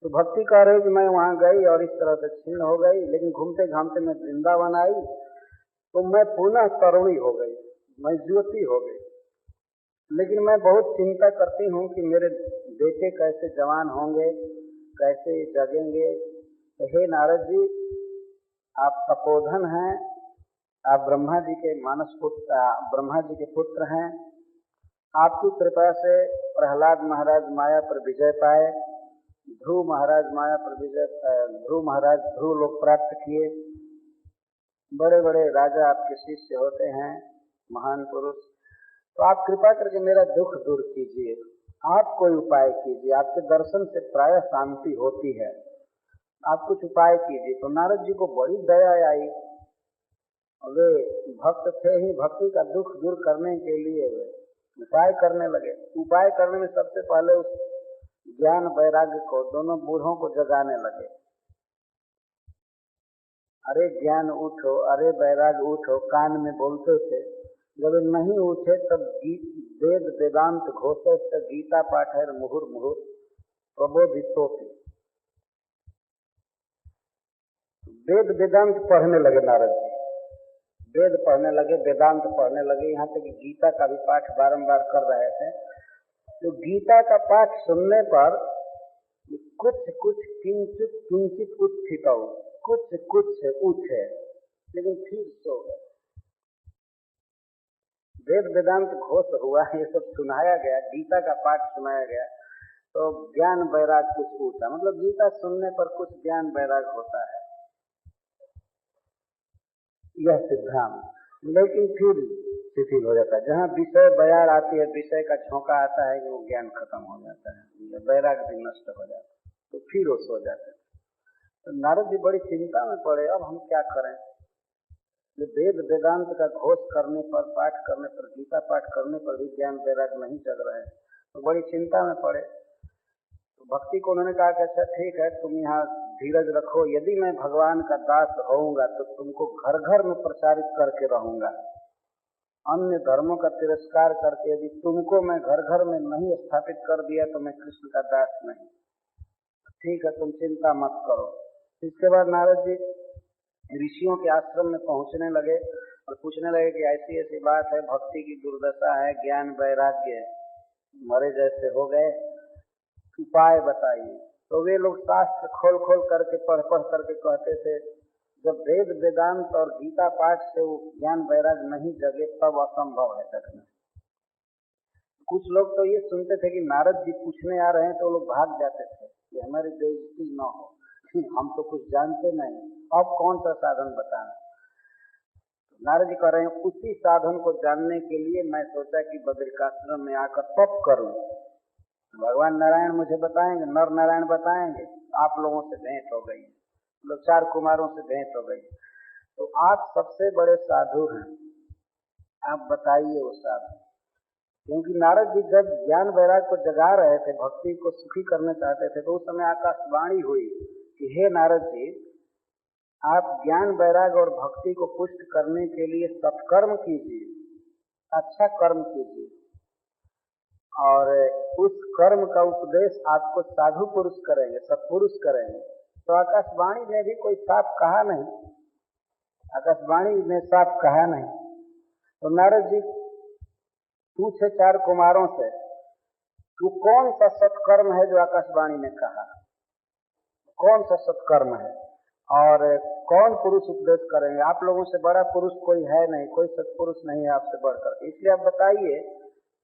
तो भक्ति कह रही कि मैं वहां गई और इस तरह से क्षीण हो गई, लेकिन घूमते घामते मैं वृंदावन आई तो मैं पुनः तरुणी हो गई, मैं ज्योति हो गई। लेकिन मैं बहुत चिंता करती हूँ कि मेरे बेटे कैसे जवान होंगे, कैसे जगेंगे। तो हे नारद जी, आप तपोधन हैं, आप ब्रह्मा जी के मानस पुत्र, ब्रह्मा जी के पुत्र हैं। आपकी कृपा से प्रहलाद महाराज माया पर विजय पाए, ध्रुव महाराज माया पर विजय, ध्रुव महाराज ध्रुव लोक प्राप्त किए। बड़े बड़े राजा आपके शिष्य होते हैं, महान पुरुष। तो आप कृपा करके मेरा दुख दूर कीजिए, आप कोई उपाय कीजिए। आपके दर्शन से प्रायः शांति होती है, आप कुछ उपाय कीजिए। तो नारद जी को बड़ी दया आई, वे भक्त थे ही, भक्ति का दुख दूर करने के लिए वे उपाय करने लगे। उपाय करने में सबसे पहले उस ज्ञान वैराग्य को, दोनों बूढ़ों को जगाने लगे। अरे ज्ञान उठो, अरे वैराग्य उठो, कान में बोलते थे। जब नहीं उठे तब वेद वेदांत घोषे से गीता पाठ है मुहुर मुहुर प्रबोधितोपि। वेद वेदांत पढ़ने लगे नारद जी, वेद पढ़ने लगे, वेदांत पढ़ने लगे, यहाँ तक गीता का भी पाठ बारंबार कर रहे थे। तो गीता का पाठ सुनने पर कुछ कुछ किंचित किंचित उत्थित, कुछ कुछ उठे, लेकिन फिर सो गए। वेद वेदांत घोष हुआ, ये सब सुनाया गया, गीता का पाठ सुनाया गया, तो ज्ञान वैराग कुछ उठा। मतलब गीता सुनने पर कुछ ज्ञान वैराग होता है, यह सिद्धांत। लेकिन फिर शिथिल हो जाता है। जहाँ विषय बयार आती है, विषय का झोंका आता है कि वो ज्ञान खत्म हो जाता है, वैराग भी नष्ट हो जाता है, तो फिर वो सो जाते हैं। तो नारद जी बड़ी चिंता में पड़े, अब हम क्या करें। जो वेद वेदांत का घोष करने पर, पाठ करने पर, गीता पाठ करने पर भी ज्ञान वैराग नहीं जग रहे हैं, तो बड़ी चिंता में पड़े। तो भक्ति को उन्होंने कहा कि अच्छा ठीक है, तुम यहाँ धीरज रखो, यदि मैं भगवान का दास होऊंगा तो तुमको घर घर में प्रचारित करके रहूंगा। अन्य धर्मों का तिरस्कार करके यदि तुमको मैं घर घर में नहीं स्थापित कर दिया तो मैं कृष्ण का दास नहीं। ठीक है, तुम चिंता मत करो। इसके बाद नारद जी ऋषियों के आश्रम में पहुंचने लगे और पूछने लगे कि ऐसी ऐसी बात है, भक्ति की दुर्दशा है, ज्ञान वैराग्य मरे जैसे हो गए, उपाय बताइए। तो वे लोग शास्त्र खोल खोल करके, पढ़ पढ़ करके कहते थे, जब वेद वेदांत और गीता पाठ से वो ज्ञान वैराग्य नहीं जगे तब असंभव है जगना। कुछ लोग तो ये सुनते थे कि नारद जी पूछने आ रहे हैं तो लोग भाग जाते थे कि हमारी बेइज्जती न हो, हम तो कुछ जानते नहीं, अब कौन सा साधन बताएं। नारद जी कह रहे हैं, उसी साधन को जानने के लिए मैं सोचा कि बद्रिकाश्रम में आकर तप करूं। भगवान नारायण मुझे बताएंगे, नर नारायण बताएंगे। आप लोगों से भेंट हो गई, मतलब 4 कुमारों से भेंट हो गई, तो आप सबसे बड़े साधु हैं, आप बताइए वो साधु। क्योंकि नारद जी जब ज्ञान वैराग को जगा रहे थे, भक्ति को सुखी करना चाहते थे, तो उस समय आकाशवाणी हुई कि हे नारद जी, आप ज्ञान वैराग और भक्ति को पुष्ट करने के लिए सत्कर्म कीजिए, अच्छा कर्म कीजिए, और उस कर्म का उपदेश आपको साधु पुरुष करेंगे, सत्पुरुष करेंगे। तो आकाशवाणी ने भी कोई साफ कहा नहीं, आकाशवाणी ने साफ कहा नहीं। तो नारद जी पूछे 4 कुमारों से, तो कौन सा सत्कर्म है जो आकाशवाणी ने कहा, कौन सा सत्कर्म है और कौन पुरुष उपदेश करेंगे। आप लोगों से बड़ा पुरुष कोई है नहीं, कोई सत्पुरुष नहीं है आपसे बढ़कर, इसलिए आप बताइए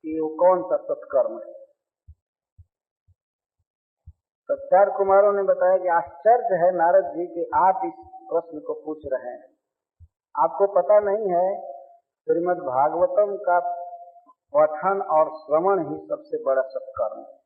कि वो कौन सा सत्कर्म है। तो 4 कुमारों ने बताया कि आश्चर्य है नारद जी कि आप इस प्रश्न को पूछ रहे हैं, आपको पता नहीं है श्रीमद् भागवतम का पठन और श्रवण ही सबसे बड़ा सत्कर्म है।